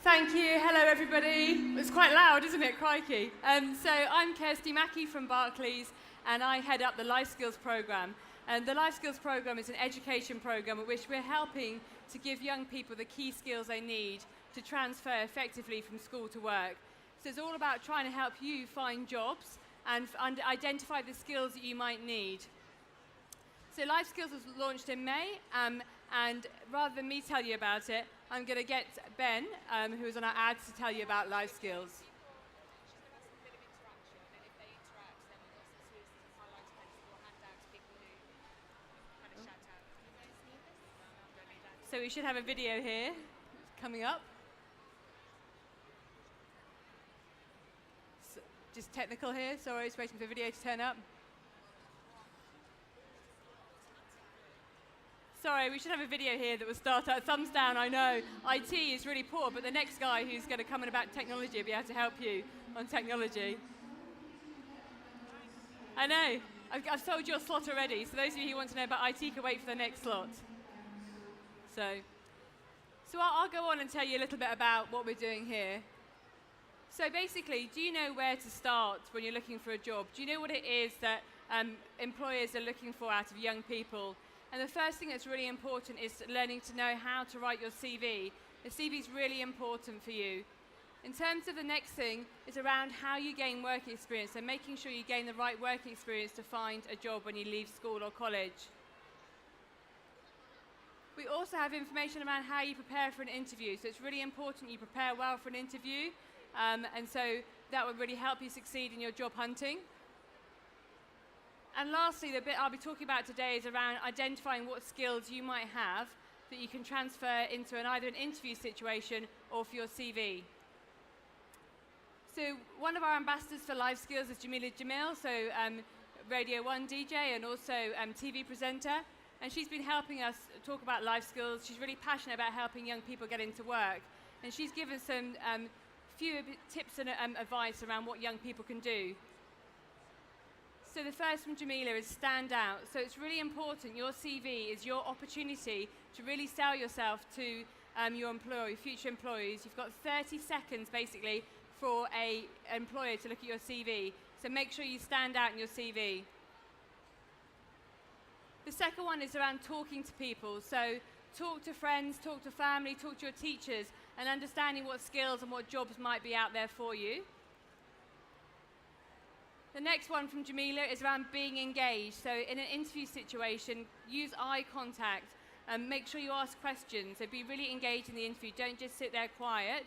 Thank you. Hello, everybody. It's quite loud, isn't it? Crikey. So I'm Kirstie Mackey from Barclays, and I head up the Life Skills program. And the Life Skills program is an education program at which we're helping to give young people the key skills they need to transfer effectively from school to work. So it's all about trying to help you find jobs and identify the skills that you might need. So Life Skills was launched in May, and rather than me tell you about it, I'm going to get Ben, who is on our ads, to tell you about Life Skills. So we should have a video here coming up. So, just technical here, sorry, it's waiting for the video to turn up. Sorry, we should have a video here that will start out. Thumbs down, I know. IT is really poor, but the next guy who's going to come in about technology will be able to help you on technology. I know. I've sold your slot already, so those of you who want to know about IT can wait for the next slot. So I'll go on and tell you a little bit about what we're doing here. So basically, do you know where to start when you're looking for a job? Do you know what it is that employers are looking for out of young people? And the first thing that's really important is learning to know how to write your CV. The CV is really important for you. In terms of the next thing, it's around how you gain work experience and making sure you gain the right work experience to find a job when you leave school or college. We also have information around how you prepare for an interview. So it's really important you prepare well for an interview. And so that will really help you succeed in your job hunting. And lastly, the bit I'll be talking about today is around identifying what skills you might have that you can transfer into either an interview situation or for your CV. So one of our ambassadors for Life Skills is Jamila Jamil, so Radio 1 DJ and also TV presenter. And she's been helping us talk about life skills. She's really passionate about helping young people get into work. And she's given some few tips and advice around what young people can do. So the first from Jamila is stand out. So it's really important, your CV is your opportunity to really sell yourself to your future employees. You've got 30 seconds basically for an employer to look at your CV. So make sure you stand out in your CV. The second one is around talking to people. So talk to friends, talk to family, talk to your teachers, and understanding what skills and what jobs might be out there for you. The next one from Jamila is around being engaged. So in an interview situation, use eye contact and make sure you ask questions. So be really engaged in the interview. Don't just sit there quiet.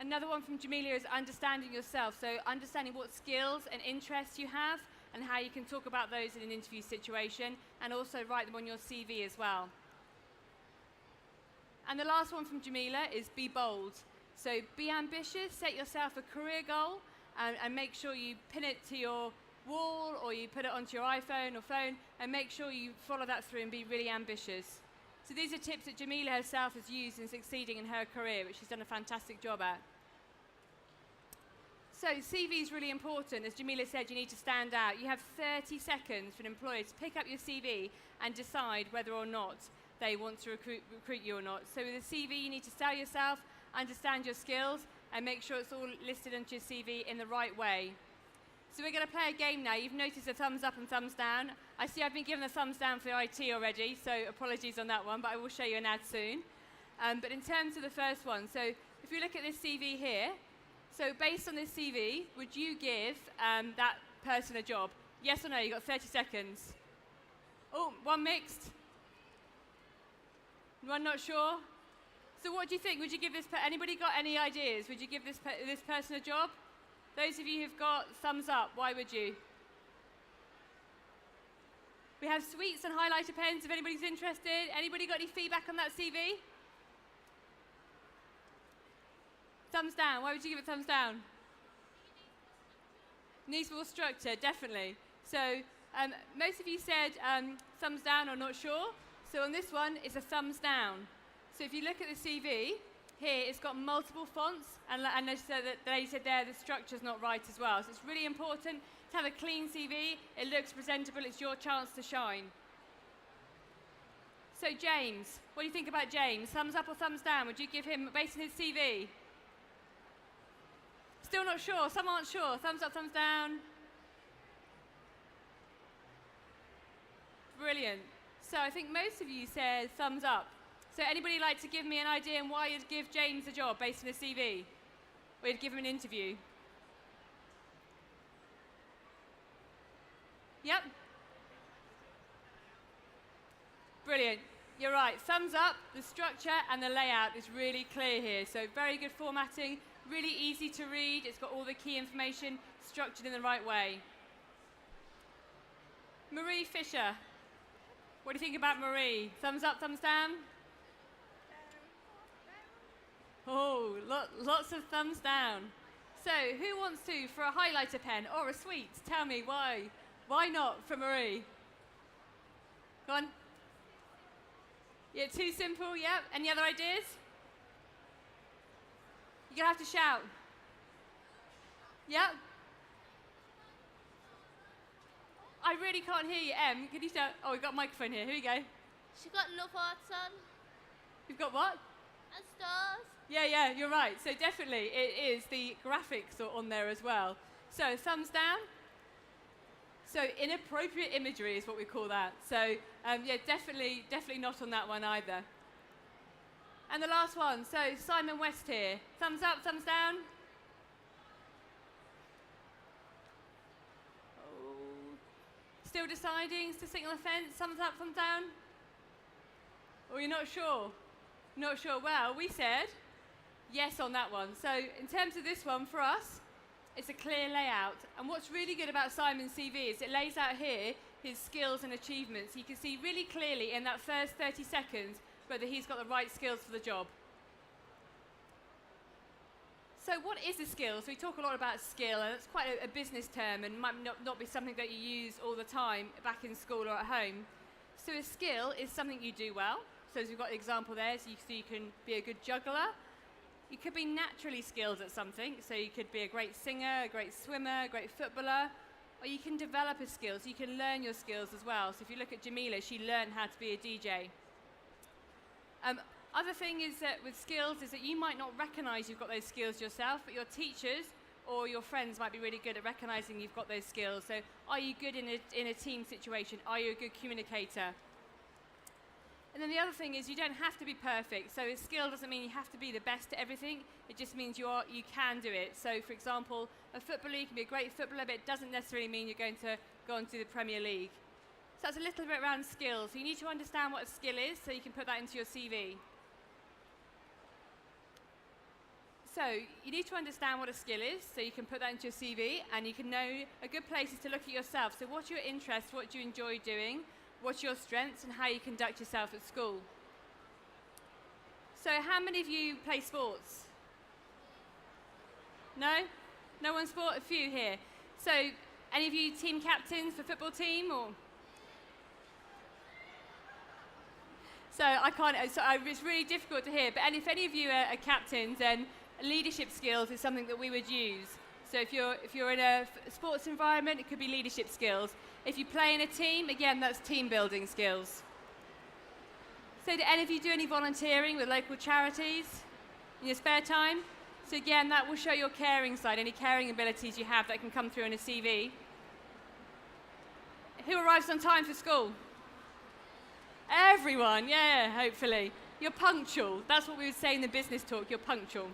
Another one from Jamila is understanding yourself. So understanding what skills and interests you have and how you can talk about those in an interview situation and also write them on your CV as well. And the last one from Jamila is be bold. So be ambitious, set yourself a career goal, and make sure you pin it to your wall or you put it onto your iPhone or phone and make sure you follow that through and be really ambitious. So these are tips that Jamila herself has used in succeeding in her career, which she's done a fantastic job at. So CV is really important. As Jamila said, you need to stand out. You have 30 seconds for an employer to pick up your CV and decide whether or not they want to recruit you or not. So with a CV, you need to sell yourself, understand your skills, and make sure it's all listed onto your CV in the right way. So we're going to play a game now. You've noticed the thumbs up and thumbs down. I see I've been given a thumbs down for IT already, so apologies on that one, but I will show you an ad soon. But in terms of the first one, so if you look at this CV here, so based on this CV, would you give that person a job? Yes or no? You've got 30 seconds. Oh, one mixed. One not sure. So what do you think? Would you give this, anybody got any ideas? Would you give this person a job? Those of you who've got thumbs up, why would you? We have sweets and highlighter pens if anybody's interested. Anybody got any feedback on that CV? Thumbs down. Why would you give it thumbs down? Needs more structure, definitely. So most of you said thumbs down or not sure. So on this one, it's a thumbs down. So if you look at the CV, here it's got multiple fonts, and they said there the structure's not right as well. So it's really important to have a clean CV. It looks presentable. It's your chance to shine. So James, what do you think about James? Thumbs up or thumbs down? Would you give him, based on his CV? Still not sure, some aren't sure. Thumbs up, thumbs down. Brilliant. So I think most of you said thumbs up. So anybody like to give me an idea on why you'd give James a job based on his CV? Or you'd give him an interview? Yep. Brilliant. You're right. Thumbs up. The structure and the layout is really clear here. So very good formatting, really easy to read. It's got all the key information structured in the right way. Marie Fisher. What do you think about Marie? Thumbs up, thumbs down? Oh, lots of thumbs down. So who wants to, for a highlighter pen or a sweet, tell me why? Why not for Marie? Go on. Yeah, too simple, yep. Any other ideas? You're going to have to shout. Yep. I really can't hear you, Em. Can you shout? Oh, we've got a microphone here. Here we go. She got love hearts on. You've got what? And stars. Yeah, you're right. So definitely it is the graphics are on there as well. So thumbs down. So inappropriate imagery is what we call that. So yeah, definitely not on that one either. And the last one, so Simon West here. Thumbs up, thumbs down. Oh. Still deciding, still sitting on the fence, thumbs up, thumbs down? Or you're not sure? Not sure. Well, we said yes on that one. So in terms of this one, for us, it's a clear layout. And what's really good about Simon's CV is it lays out here his skills and achievements. You can see really clearly in that first 30 seconds whether he's got the right skills for the job. So what is a skill? So we talk a lot about skill, and it's quite a business term and might not be something that you use all the time back in school or at home. So a skill is something you do well. So as we've got the example there, so you can be a good juggler. You could be naturally skilled at something, so you could be a great singer, a great swimmer, a great footballer, or you can develop a skill, so you can learn your skills as well. So if you look at Jamila, she learned how to be a DJ. Other thing is that with skills is that you might not recognise you've got those skills yourself, but your teachers or your friends might be really good at recognising you've got those skills. So are you good in a team situation? Are you a good communicator? And then the other thing is you don't have to be perfect. So a skill doesn't mean you have to be the best at everything. It just means you can do it. So for example, a footballer, you can be a great footballer, but it doesn't necessarily mean you're going to go on to the Premier League. So that's a little bit around skills. So you need to understand what a skill is so you can put that into your CV. So you need to understand what a skill is so you can put that into your CV, and you can know a good place is to look at yourself. So what's your interests, what do you enjoy doing, what's your strengths, and how you conduct yourself at school. So how many of you play sports? No? No one sport? A few here. So any of you team captains for football team? Or? So it's really difficult to hear, but if any of you are captains, then leadership skills is something that we would use. So if you're in a sports environment, it could be leadership skills. If you play in a team, again, that's team building skills. So do any of you do any volunteering with local charities in your spare time? So again, that will show your caring side, any caring abilities you have that can come through in a CV. Who arrives on time for school? Everyone, yeah, hopefully. You're punctual. That's what we would say in the business talk, you're punctual.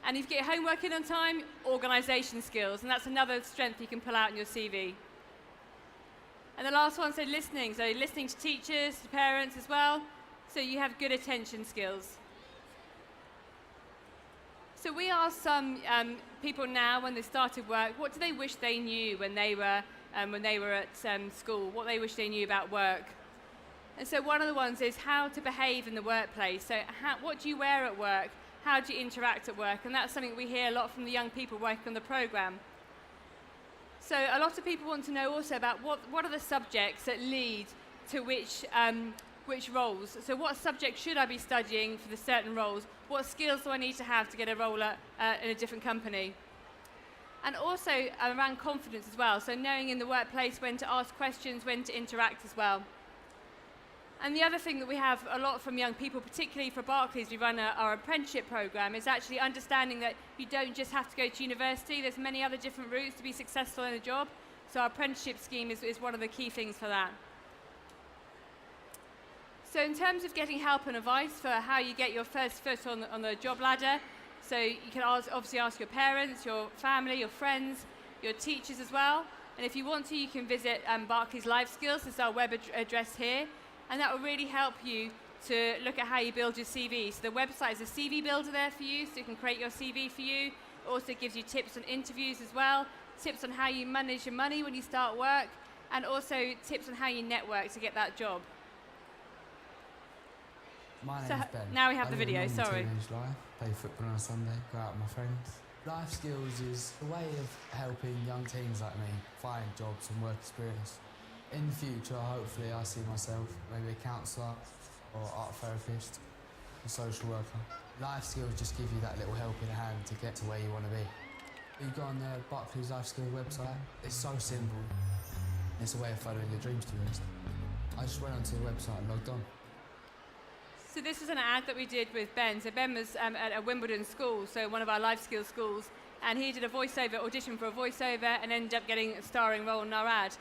And if you get your homework in on time, organisation skills, and that's another strength you can pull out in your CV. And the last one, so listening to teachers, to parents as well, so you have good attention skills. So we asked some people now when they started work, what do they wish they knew when they were at school, what they wish they knew about work. And so one of the ones is how to behave in the workplace. So what do you wear at work? How do you interact at work? And that's something we hear a lot from the young people working on the programme. So a lot of people want to know also about what are the subjects that lead to which roles. So what subject should I be studying for the certain roles? What skills do I need to have to get a role in a different company? And also around confidence as well. So knowing in the workplace when to ask questions, when to interact as well. And the other thing that we have a lot from young people, particularly for Barclays, we run our apprenticeship program, is actually understanding that you don't just have to go to university. There's many other different routes to be successful in a job. So our apprenticeship scheme is one of the key things for that. So in terms of getting help and advice for how you get your first foot on the job ladder, so you can obviously ask your parents, your family, your friends, your teachers as well. And if you want to, you can visit Barclays Life Skills. This is our web address here. And that will really help you to look at how you build your CV. So the website is a CV builder there for you, so you can create your CV for you. It also gives you tips on interviews as well, tips on how you manage your money when you start work, and also tips on how you network to get that job. My name's Ben. Now we have the video, I live a normal sorry. teenage life, play football on a Sunday, go out with my friends. Life skills is a way of helping young teens like me find jobs and work experience. In the future, hopefully, I see myself maybe a counsellor or art therapist, a social worker. Life skills just give you that little helping hand to get to where you want to be. You go on the Barclays Life Skills website, it's so simple. It's a way of following your dreams, to be honest. I just went onto the website and logged on. So this is an ad that we did with Ben. So Ben was at a Wimbledon school, so one of our life skills schools, and he did a voiceover, audition for a voiceover, and ended up getting a starring role in our ad.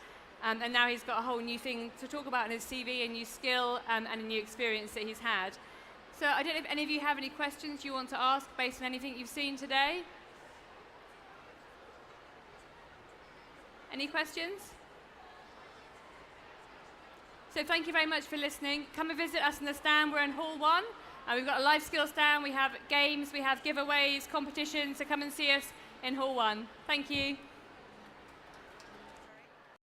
And now he's got a whole new thing to talk about in his CV, a new skill and a new experience that he's had. So I don't know if any of you have any questions you want to ask based on anything you've seen today. Any questions? So thank you very much for listening. Come and visit us in the stand. We're in Hall 1. We've got a life skills stand. We have games, we have giveaways, competitions. So come and see us in Hall 1. Thank you.